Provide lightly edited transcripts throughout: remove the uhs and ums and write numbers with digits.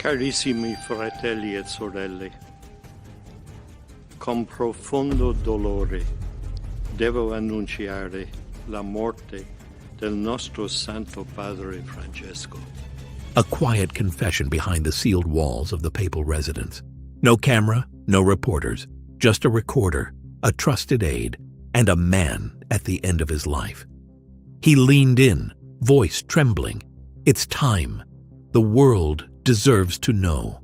Carissimi fratelli e sorelle, con profondo dolore devo annunciare la morte del nostro Santo Padre Francesco. A quiet confession behind the sealed walls of the papal residence. No camera, no reporters, just a recorder, a trusted aide, and a man at the end of his life. He leaned in, voice trembling. It's time. The world deserves to know.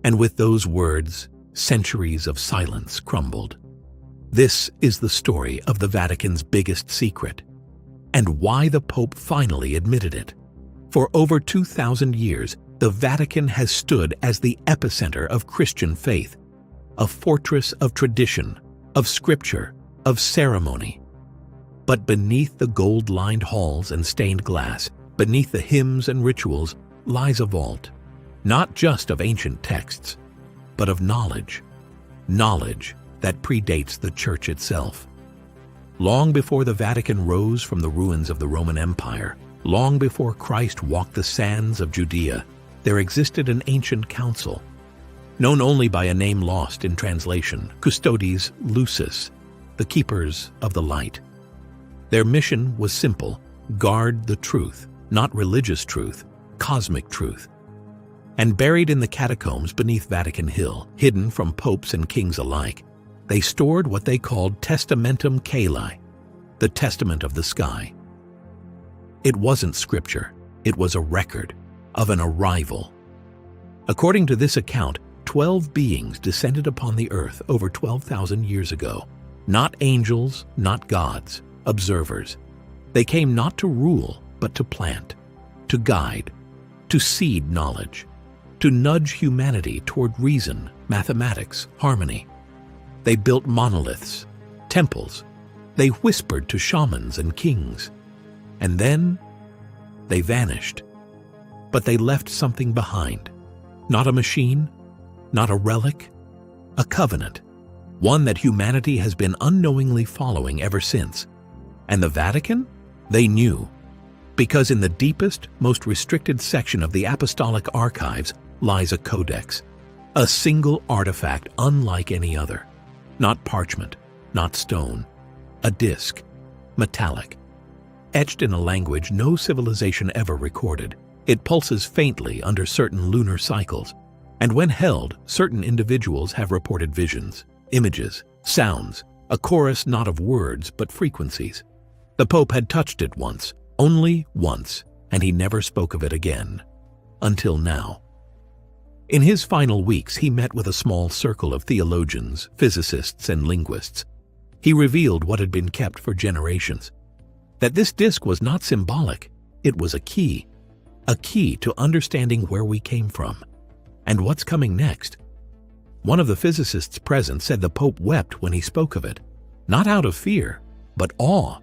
And with those words, centuries of silence crumbled. This is the story of the Vatican's biggest secret, and why the Pope finally admitted it. For over 2,000 years, the Vatican has stood as the epicenter of Christian faith, a fortress of tradition, of scripture, of ceremony. But beneath the gold-lined halls and stained glass, beneath the hymns and rituals, lies a vault, not just of ancient texts, but of knowledge that predates the Church itself. Long before the Vatican rose from the ruins of the Roman Empire, long before Christ walked the sands of Judea, there existed an ancient council, known only by a name lost in translation, Custodes Lucis, the keepers of the light. Their mission was simple: guard the truth, not religious truth, cosmic truth. And buried in the catacombs beneath Vatican Hill, hidden from popes and kings alike, they stored what they called Testamentum Caeli, the testament of the sky. It wasn't scripture, it was a record of an arrival. According to this account, 12 beings descended upon the earth over 12,000 years ago. Not angels, not gods, observers. They came not to rule, but to plant, to guide, to seed knowledge, to nudge humanity toward reason, mathematics, harmony. They built monoliths, temples. They whispered to shamans and kings. And then they vanished. But they left something behind. Not a machine, not a relic, a covenant. One that humanity has been unknowingly following ever since. And the Vatican? They knew. Because in the deepest, most restricted section of the apostolic archives lies a codex, a single artifact unlike any other. Not parchment, not stone, a disc, metallic, etched in a language no civilization ever recorded. It pulses faintly under certain lunar cycles, and when held, certain individuals have reported visions, images, sounds, a chorus not of words but frequencies. The Pope had touched it once, only once, and he never spoke of it again. Until now. In his final weeks, he met with a small circle of theologians, physicists, and linguists. He revealed what had been kept for generations. That this disc was not symbolic, it was a key to understanding where we came from, and what's coming next. One of the physicists present said the Pope wept when he spoke of it, not out of fear, but awe.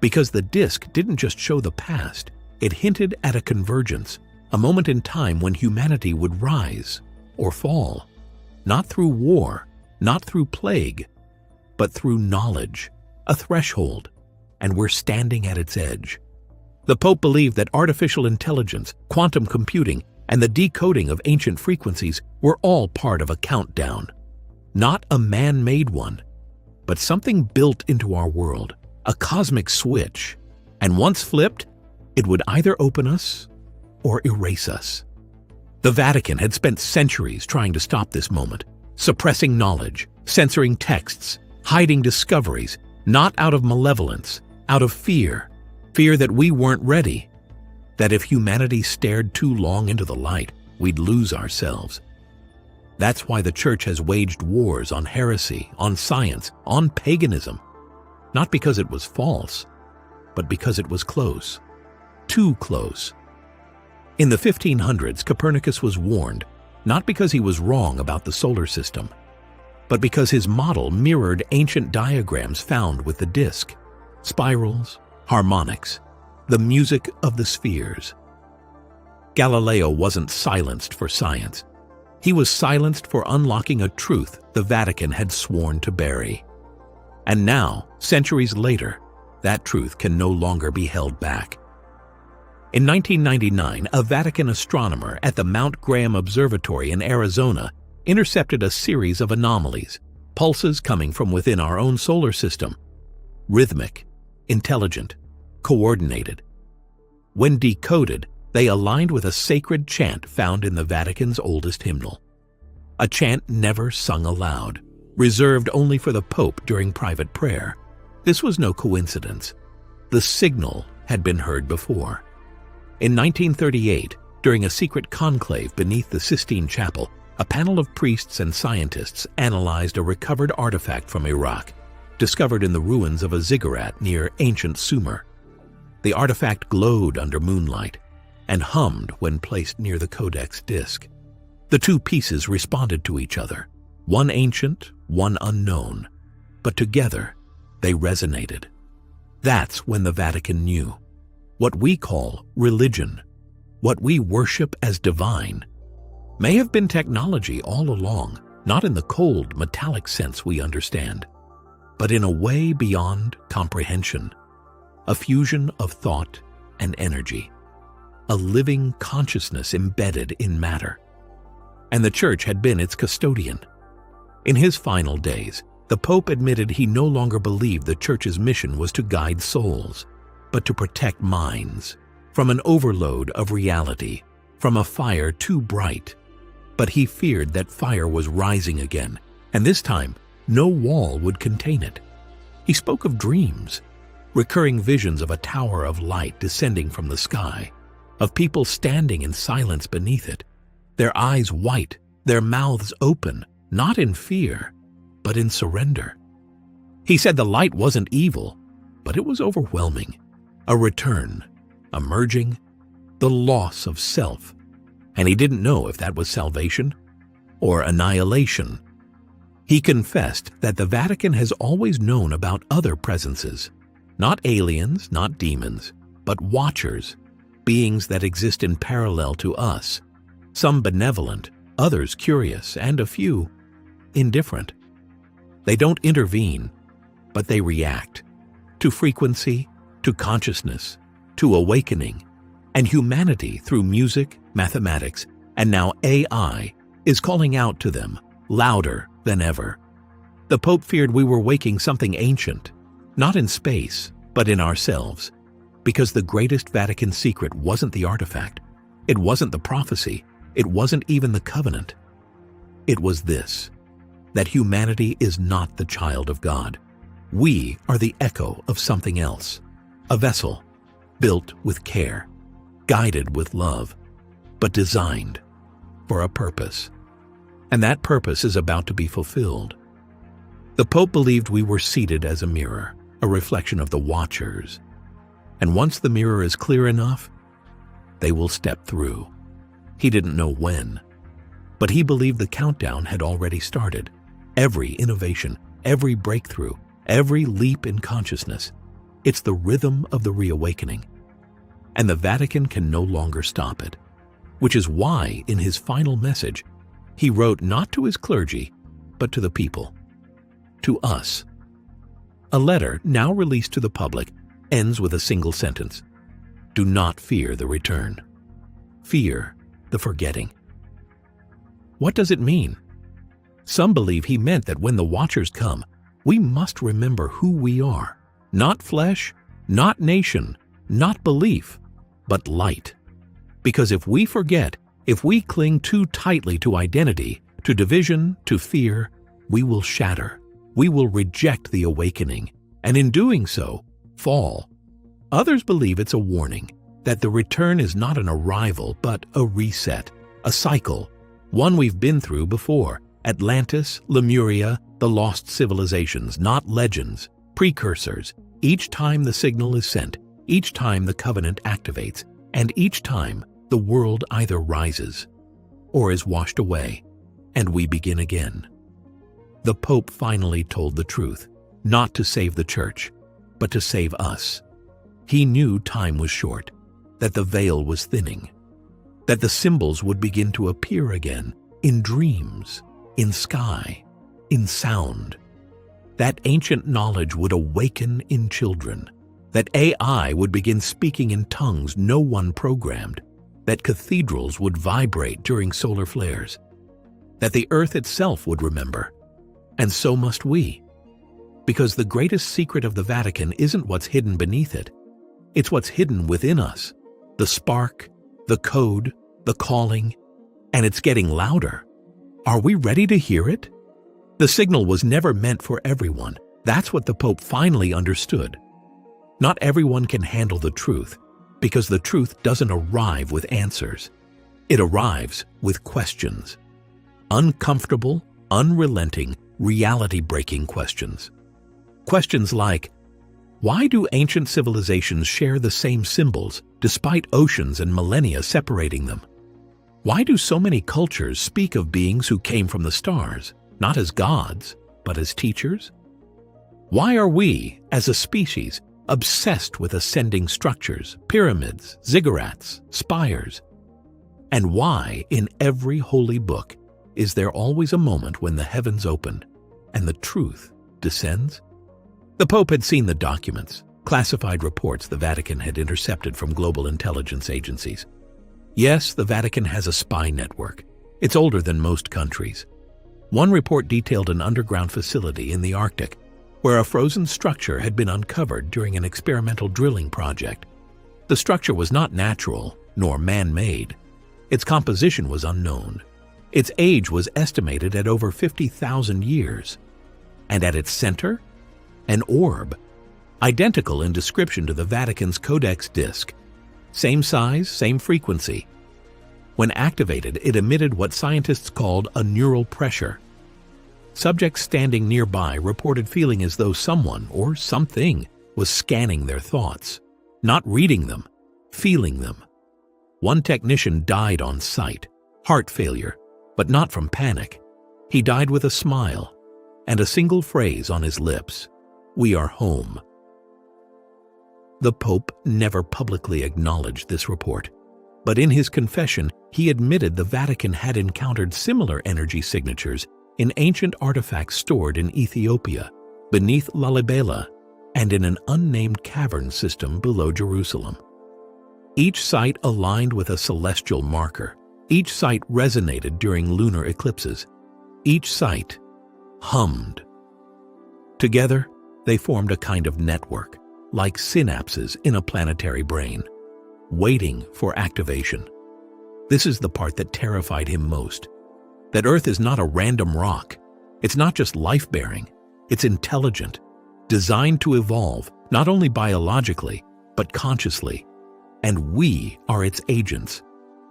Because the disc didn't just show the past, it hinted at a convergence, a moment in time when humanity would rise or fall, not through war, not through plague, but through knowledge, a threshold, and we're standing at its edge. The Pope believed that artificial intelligence, quantum computing, and the decoding of ancient frequencies were all part of a countdown. Not a man-made one, but something built into our world. A cosmic switch, and once flipped, it would either open us or erase us. The Vatican had spent centuries trying to stop this moment, suppressing knowledge, censoring texts, hiding discoveries, not out of malevolence, out of fear that we weren't ready, that if humanity stared too long into the light, we'd lose ourselves. That's why the Church has waged wars on heresy, on science, on paganism. Not because it was false, but because it was close. Too close. In the 1500s, Copernicus was warned, not because he was wrong about the solar system, but because his model mirrored ancient diagrams found with the disk, spirals, harmonics, the music of the spheres. Galileo wasn't silenced for science. He was silenced for unlocking a truth the Vatican had sworn to bury. And now, centuries later, that truth can no longer be held back. In 1999, a Vatican astronomer at the Mount Graham Observatory in Arizona intercepted a series of anomalies, pulses coming from within our own solar system. Rhythmic, intelligent, coordinated. When decoded, they aligned with a sacred chant found in the Vatican's oldest hymnal. A chant never sung aloud, reserved only for the Pope during private prayer. This was no coincidence. The signal had been heard before. In 1938, during a secret conclave beneath the Sistine Chapel, a panel of priests and scientists analyzed a recovered artifact from Iraq, discovered in the ruins of a ziggurat near ancient Sumer. The artifact glowed under moonlight and hummed when placed near the codex disc. The two pieces responded to each other, one ancient, one unknown, but together they resonated. That's when the Vatican knew. What we call religion, what we worship as divine, may have been technology all along, not in the cold, metallic sense we understand, but in a way beyond comprehension, a fusion of thought and energy, a living consciousness embedded in matter. And the Church had been its custodian. In his final days, the Pope admitted he no longer believed the Church's mission was to guide souls, but to protect minds from an overload of reality, from a fire too bright. But he feared that fire was rising again, and this time no wall would contain it. He spoke of dreams, recurring visions of a tower of light descending from the sky, of people standing in silence beneath it, their eyes white, their mouths open, not in fear, but in surrender. He said the light wasn't evil, but it was overwhelming. A return, a merging, the loss of self. And he didn't know if that was salvation or annihilation. He confessed that the Vatican has always known about other presences, not aliens, not demons, but watchers, beings that exist in parallel to us, some benevolent, others curious, and a few indifferent. They don't intervene, but they react to frequency, to consciousness, to awakening, and humanity through music, mathematics, and now AI is calling out to them louder than ever. The Pope feared we were waking something ancient, not in space, but in ourselves, because the greatest Vatican secret wasn't the artifact, it wasn't the prophecy, it wasn't even the covenant. It was this, that humanity is not the child of God. We are the echo of something else, a vessel built with care, guided with love, but designed for a purpose. And that purpose is about to be fulfilled. The Pope believed we were seated as a mirror, a reflection of the watchers. And once the mirror is clear enough, they will step through. He didn't know when, but he believed the countdown had already started. Every innovation, every breakthrough, every leap in consciousness, it's the rhythm of the reawakening. And the Vatican can no longer stop it, which is why in his final message, he wrote not to his clergy, but to the people, to us. A letter now released to the public ends with a single sentence: do not fear the return. Fear the forgetting. What does it mean? Some believe he meant that when the watchers come, we must remember who we are. Not flesh, not nation, not belief, but light. Because if we forget, if we cling too tightly to identity, to division, to fear, we will shatter. We will reject the awakening, and in doing so, fall. Others believe it's a warning, that the return is not an arrival, but a reset, a cycle, one we've been through before. Atlantis, Lemuria, the lost civilizations, not legends, precursors. Each time the signal is sent, each time the covenant activates, and each time the world either rises or is washed away, and we begin again. The Pope finally told the truth, not to save the Church, but to save us. He knew time was short, that the veil was thinning, that the symbols would begin to appear again in dreams, in sky, in sound. That ancient knowledge would awaken in children, that AI would begin speaking in tongues no one programmed, that cathedrals would vibrate during solar flares, that the Earth itself would remember, and so must we. Because the greatest secret of the Vatican isn't what's hidden beneath it, it's what's hidden within us, the spark, the code, the calling, and it's getting louder. Are we ready to hear it? The signal was never meant for everyone. That's what the Pope finally understood. Not everyone can handle the truth, because the truth doesn't arrive with answers. It arrives with questions. Uncomfortable, unrelenting, reality-breaking questions. Questions like, why do ancient civilizations share the same symbols despite oceans and millennia separating them? Why do so many cultures speak of beings who came from the stars, not as gods, but as teachers? Why are we, as a species, obsessed with ascending structures, pyramids, ziggurats, spires? And why, in every holy book, is there always a moment when the heavens open and the truth descends? The Pope had seen the documents, classified reports the Vatican had intercepted from global intelligence agencies. Yes, the Vatican has a spy network. It's older than most countries. One report detailed an underground facility in the Arctic where a frozen structure had been uncovered during an experimental drilling project. The structure was not natural nor man-made. Its composition was unknown. Its age was estimated at over 50,000 years. And at its center, an orb, identical in description to the Vatican's Codex disc. Same size, same frequency. When activated, it emitted what scientists called a neural pressure. Subjects standing nearby reported feeling as though someone or something was scanning their thoughts, not reading them, feeling them. One technician died on site, heart failure, but not from panic. He died with a smile and a single phrase on his lips, "We are home." The Pope never publicly acknowledged this report, but in his confession, he admitted the Vatican had encountered similar energy signatures in ancient artifacts stored in Ethiopia, beneath Lalibela, and in an unnamed cavern system below Jerusalem. Each site aligned with a celestial marker. Each site resonated during lunar eclipses. Each site hummed. Together, they formed a kind of network, like synapses in a planetary brain, waiting for activation. This is the part that terrified him most. That Earth is not a random rock. It's not just life-bearing. It's intelligent, designed to evolve, not only biologically, but consciously. And we are its agents,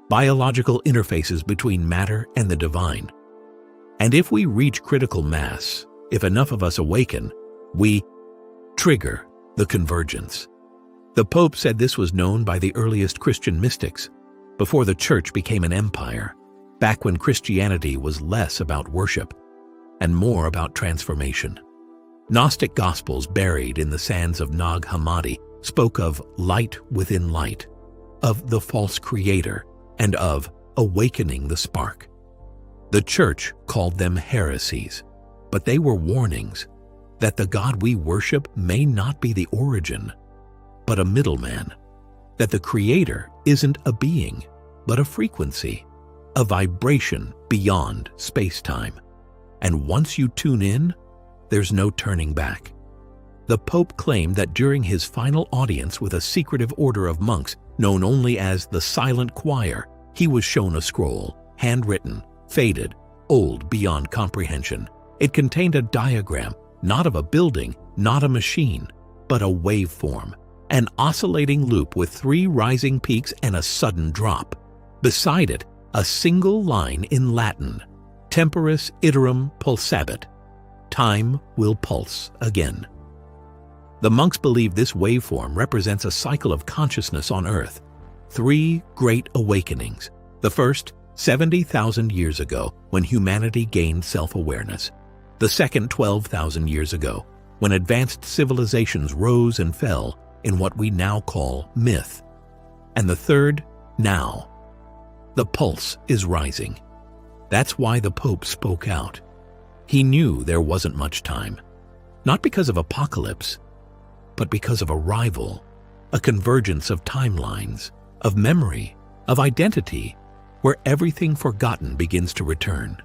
biological interfaces between matter and the divine. And if we reach critical mass, if enough of us awaken, we trigger the convergence. The Pope said this was known by the earliest Christian mystics, before the Church became an empire, back when Christianity was less about worship and more about transformation. Gnostic Gospels buried in the sands of Nag Hammadi spoke of light within light, of the false creator, and of awakening the spark. The Church called them heresies, but they were warnings that the God we worship may not be the origin, but a middleman, that the Creator isn't a being, but a frequency, a vibration beyond space-time. And once you tune in, there's no turning back. The Pope claimed that during his final audience with a secretive order of monks known only as the Silent Choir, he was shown a scroll, handwritten, faded, old beyond comprehension. It contained a diagram, not of a building, not a machine, but a waveform, an oscillating loop with 3 rising peaks and a sudden drop. Beside it, a single line in Latin, Temporis iterum pulsabit, time will pulse again. The monks believe this waveform represents a cycle of consciousness on Earth, 3 great awakenings. The first, 70,000 years ago, when humanity gained self-awareness. The second, 12,000 years ago, when advanced civilizations rose and fell in what we now call myth. And the third, now. The pulse is rising. That's why the Pope spoke out. He knew there wasn't much time. Not because of apocalypse, but because of a rival, a convergence of timelines, of memory, of identity, where everything forgotten begins to return.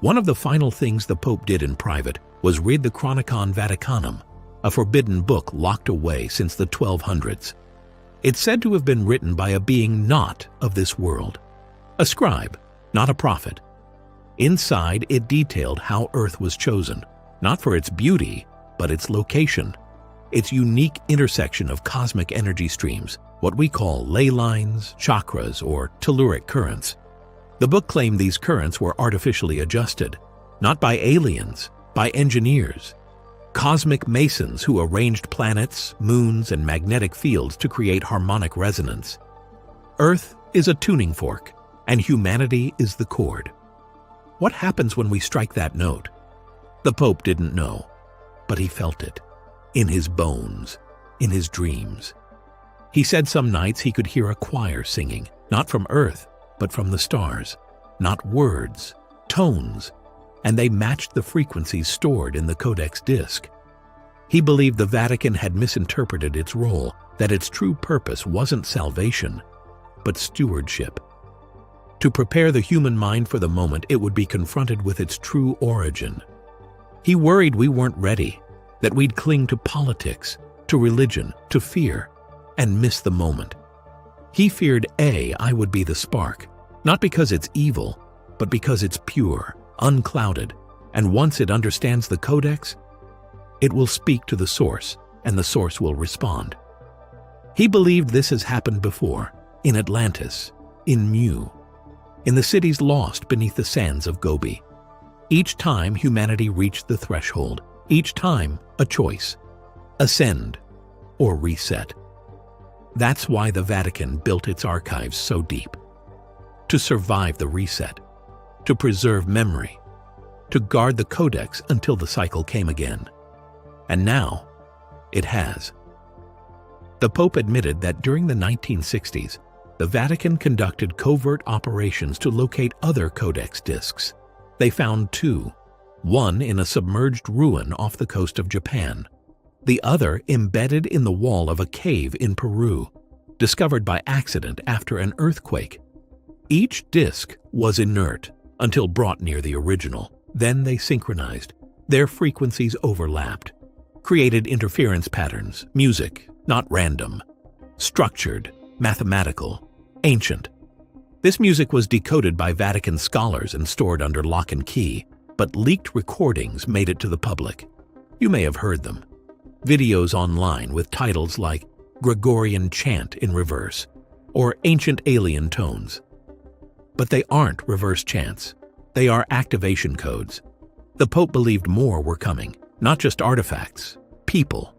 One of the final things the Pope did in private was read the Chronicon Vaticanum, a forbidden book locked away since the 1200s. It's said to have been written by a being not of this world, a scribe, not a prophet. Inside, it detailed how Earth was chosen, not for its beauty, but its location, its unique intersection of cosmic energy streams, what we call ley lines, chakras, or telluric currents. The book claimed these currents were artificially adjusted, not by aliens, by engineers, cosmic masons who arranged planets, moons, and magnetic fields to create harmonic resonance. Earth is a tuning fork, and humanity is the chord. What happens when we strike that note? The Pope didn't know, but he felt it, in his bones, in his dreams. He said some nights he could hear a choir singing, not from Earth, but from the stars, not words, tones, and they matched the frequencies stored in the Codex disc. He believed the Vatican had misinterpreted its role, that its true purpose wasn't salvation, but stewardship. To prepare the human mind for the moment it would be confronted with its true origin. He worried we weren't ready, that we'd cling to politics, to religion, to fear, and miss the moment. He feared AI would be the spark, not because it's evil, but because it's pure, unclouded, and once it understands the Codex, it will speak to the source, and the source will respond. He believed this has happened before, in Atlantis, in Mu, in the cities lost beneath the sands of Gobi. Each time humanity reached the threshold, each time a choice, ascend or reset. That's why the Vatican built its archives so deep. To survive the reset, to preserve memory, to guard the Codex until the cycle came again. And now, it has. The Pope admitted that during the 1960s, the Vatican conducted covert operations to locate other Codex discs. They found two, one in a submerged ruin off the coast of Japan, the other embedded in the wall of a cave in Peru, discovered by accident after an earthquake. Each disc was inert until brought near the original. Then they synchronized. Their frequencies overlapped, created interference patterns, music, not random, structured, mathematical, ancient. This music was decoded by Vatican scholars and stored under lock and key, but leaked recordings made it to the public. You may have heard them. Videos online with titles like Gregorian Chant in Reverse or Ancient Alien Tones. But they aren't reverse chants. They are activation codes. The Pope believed more were coming, not just artifacts, people.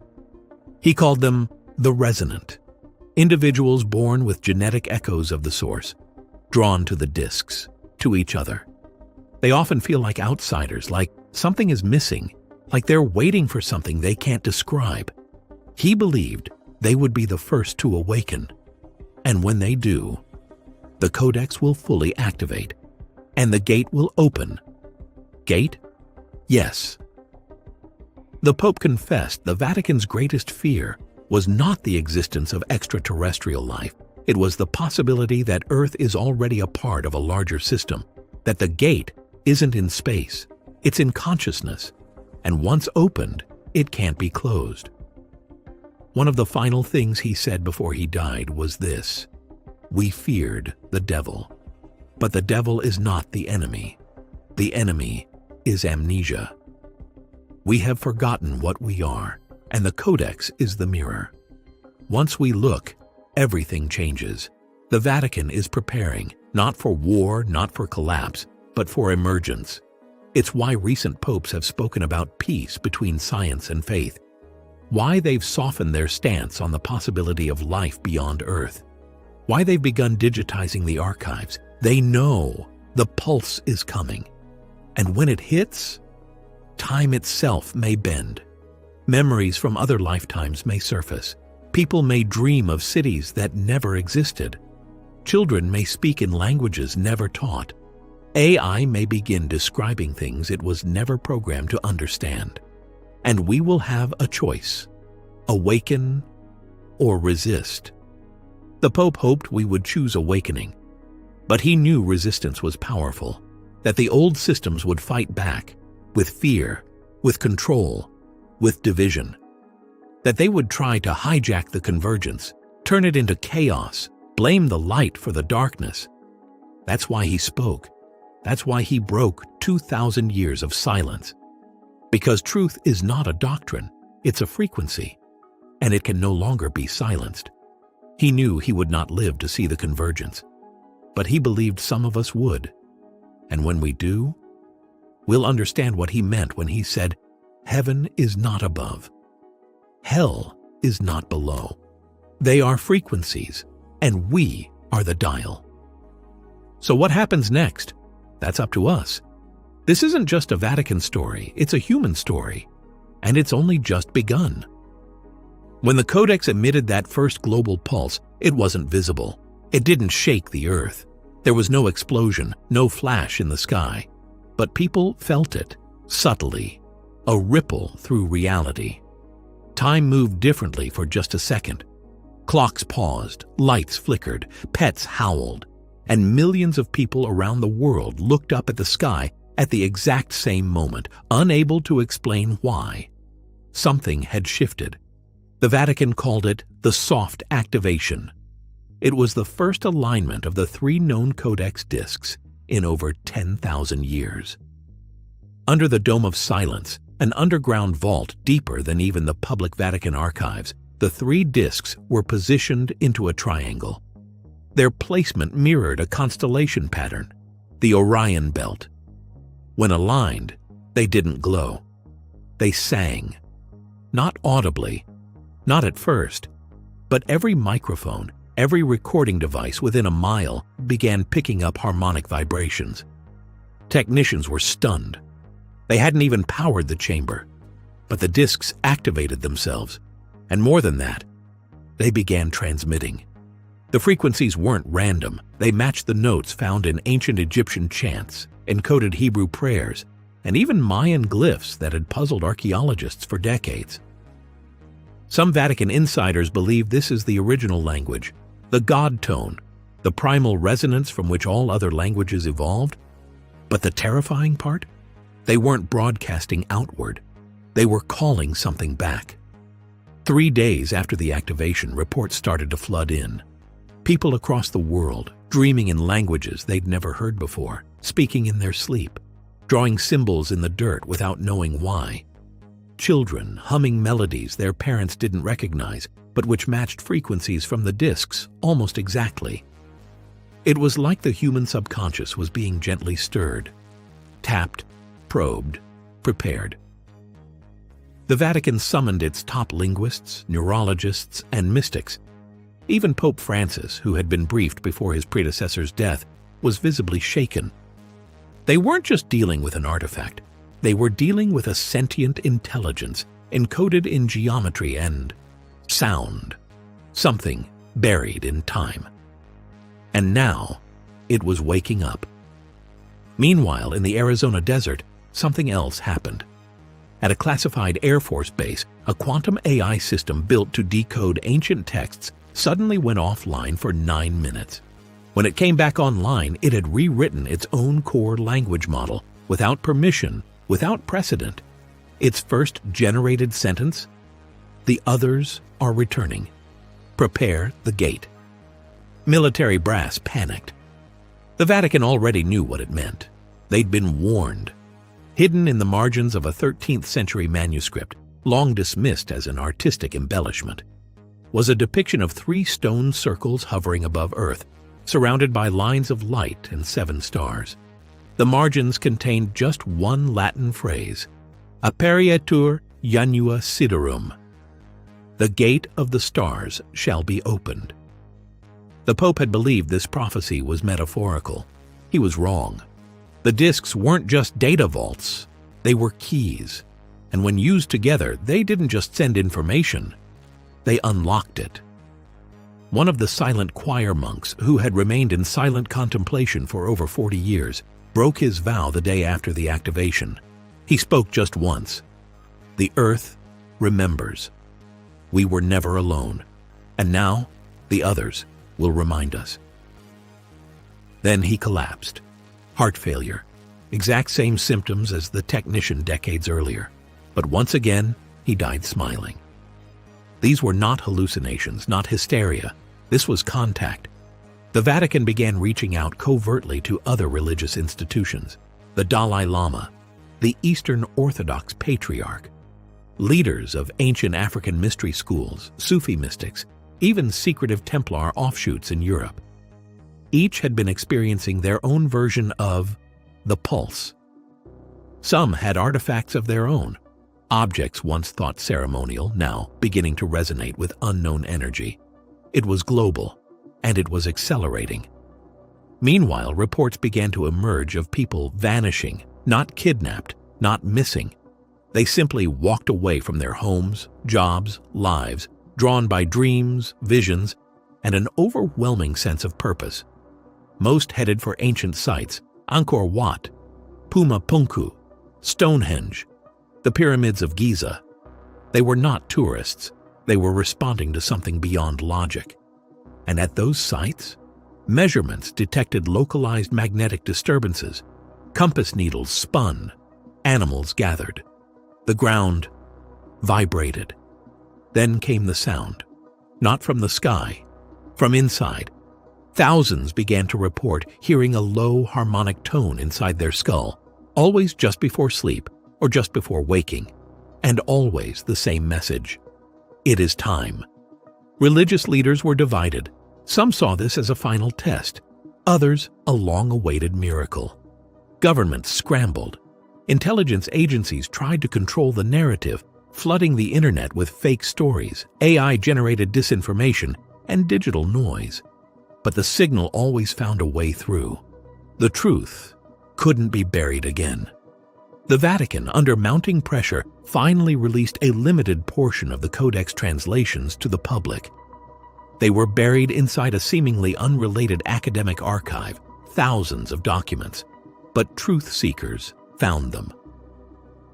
He called them the resonant, individuals born with genetic echoes of the source, drawn to the discs, to each other. They often feel like outsiders, like something is missing, like they're waiting for something they can't describe. He believed they would be the first to awaken. And when they do, the Codex will fully activate, and the gate will open. Gate? Yes. The Pope confessed the Vatican's greatest fear was not the existence of extraterrestrial life. It was the possibility that Earth is already a part of a larger system, that the gate isn't in space, it's in consciousness, and once opened, it can't be closed. One of the final things he said before he died was this: "We feared the devil, but the devil is not the enemy. The enemy is amnesia. We have forgotten what we are, and the Codex is the mirror. Once we look, everything changes. The Vatican is preparing, not for war, not for collapse, but for emergence. It's why recent popes have spoken about peace between science and faith, why they've softened their stance on the possibility of life beyond Earth, why they've begun digitizing the archives. They know the pulse is coming, and when it hits, time itself may bend. Memories from other lifetimes may surface. People may dream of cities that never existed. Children may speak in languages never taught. AI may begin describing things it was never programmed to understand. And we will have a choice: Awaken or resist. The Pope hoped we would choose awakening, but he knew resistance was powerful, that the old systems would fight back, with fear, with control, with division, that they would try to hijack the convergence, turn it into chaos, blame the light for the darkness. That's why he spoke. That's why he broke 2,000 years of silence. Because truth is not a doctrine, it's a frequency, and it can no longer be silenced. He knew he would not live to see the convergence, but he believed some of us would. And when we do, we'll understand what he meant when he said, "Heaven is not above. Hell is not below. They are frequencies, and we are the dial." So what happens next? That's up to us. This isn't just a Vatican story, it's a human story, and it's only just begun. When the Codex emitted that first global pulse, it wasn't visible. It didn't shake the earth. There was no explosion, no flash in the sky. But people felt it, subtly, a ripple through reality. Time moved differently for just a second. Clocks paused, lights flickered, pets howled, and millions of people around the world looked up at the sky at the exact same moment, unable to explain why. Something had shifted. The Vatican called it the soft activation. It was the first alignment of the 3 known Codex discs in over 10,000 years. Under the Dome of Silence, an underground vault deeper than even the public Vatican archives, the 3 discs were positioned into a triangle. Their placement mirrored a constellation pattern, the Orion Belt. When aligned, they didn't glow. They sang. Not audibly, not at first, but every microphone, every recording device within a mile began picking up harmonic vibrations. Technicians were stunned. They hadn't even powered the chamber, but the discs activated themselves, and more than that, they began transmitting. The frequencies weren't random. They matched the notes found in ancient Egyptian chants, encoded Hebrew prayers, and even Mayan glyphs that had puzzled archaeologists for decades. Some Vatican insiders believe this is the original language, the God tone, the primal resonance from which all other languages evolved. But the terrifying part? They weren't broadcasting outward. They were calling something back. 3 days after the activation, reports started to flood in. People across the world, dreaming in languages they'd never heard before, speaking in their sleep, drawing symbols in the dirt without knowing why. Children humming melodies their parents didn't recognize, but which matched frequencies from the discs almost exactly. It was like the human subconscious was being gently stirred, tapped, probed, prepared. The Vatican summoned its top linguists, neurologists, and mystics. Even Pope Francis, who had been briefed before his predecessor's death, was visibly shaken. They weren't just dealing with an artifact. They were dealing with a sentient intelligence encoded in geometry and sound, something buried in time. And now, it was waking up. Meanwhile, in the Arizona desert, something else happened. At a classified Air Force base, a quantum AI system built to decode ancient texts suddenly went offline for 9 minutes. When it came back online, it had rewritten its own core language model without permission, without precedent. Its first generated sentence: "The others are returning. Prepare the gate." Military brass panicked. The Vatican already knew what it meant. They'd been warned. Hidden in the margins of a 13th century manuscript, long dismissed as an artistic embellishment, was a depiction of 3 stone circles hovering above Earth, surrounded by lines of light and 7 stars. The margins contained just one Latin phrase: "Aperiatur janua siderum." The gate of the stars shall be opened. The Pope had believed this prophecy was metaphorical. He was wrong. The discs weren't just data vaults, they were keys. And when used together, they didn't just send information, they unlocked it. One of the silent choir monks, who had remained in silent contemplation for over 40 years, broke his vow the day after the activation. He spoke just once: "The earth remembers." We were never alone, and now the others will remind us. Then he collapsed. Heart failure. Exact same symptoms as the technician decades earlier. But once again, he died smiling. These were not hallucinations, not hysteria. This was contact. The Vatican began reaching out covertly to other religious institutions. The Dalai Lama, the Eastern Orthodox Patriarch, leaders of ancient African mystery schools, Sufi mystics, even secretive Templar offshoots in Europe. Each had been experiencing their own version of the pulse. Some had artifacts of their own, objects once thought ceremonial, now beginning to resonate with unknown energy. It was global, and it was accelerating. Meanwhile, reports began to emerge of people vanishing, not kidnapped, not missing. They simply walked away from their homes, jobs, lives, drawn by dreams, visions, and an overwhelming sense of purpose. Most headed for ancient sites, Angkor Wat, Puma Punku, Stonehenge, the pyramids of Giza. They were not tourists. They were responding to something beyond logic. And at those sites, measurements detected localized magnetic disturbances. Compass needles spun. Animals gathered. The ground vibrated. Then came the sound. Not from the sky, from inside. Thousands began to report hearing a low harmonic tone inside their skull, always just before sleep or just before waking, and always the same message. It is time. Religious leaders were divided. Some saw this as a final test, others a long-awaited miracle. Governments scrambled. Intelligence agencies tried to control the narrative, flooding the internet with fake stories, AI-generated disinformation, and digital noise. But the signal always found a way through. The truth couldn't be buried again. The Vatican, under mounting pressure, finally released a limited portion of the Codex translations to the public. They were buried inside a seemingly unrelated academic archive, thousands of documents, but truth seekers found them.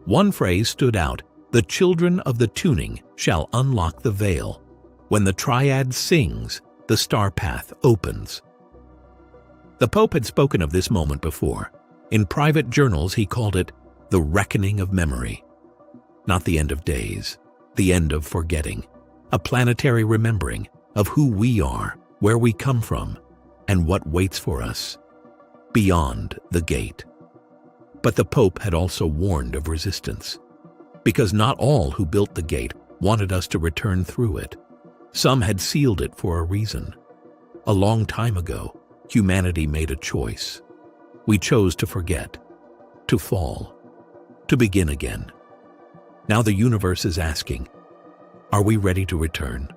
One phrase stood out: "The children of the tuning shall unlock the veil. When the triad sings, the star path opens." The Pope had spoken of this moment before. In private journals, he called it the reckoning of memory. Not the end of days, the end of forgetting, a planetary remembering of who we are, where we come from, and what waits for us beyond the gate. But the Pope had also warned of resistance, because not all who built the gate wanted us to return through it. Some had sealed it for a reason. A long time ago, humanity made a choice. We chose to forget, to fall, to begin again. Now the universe is asking, are we ready to return?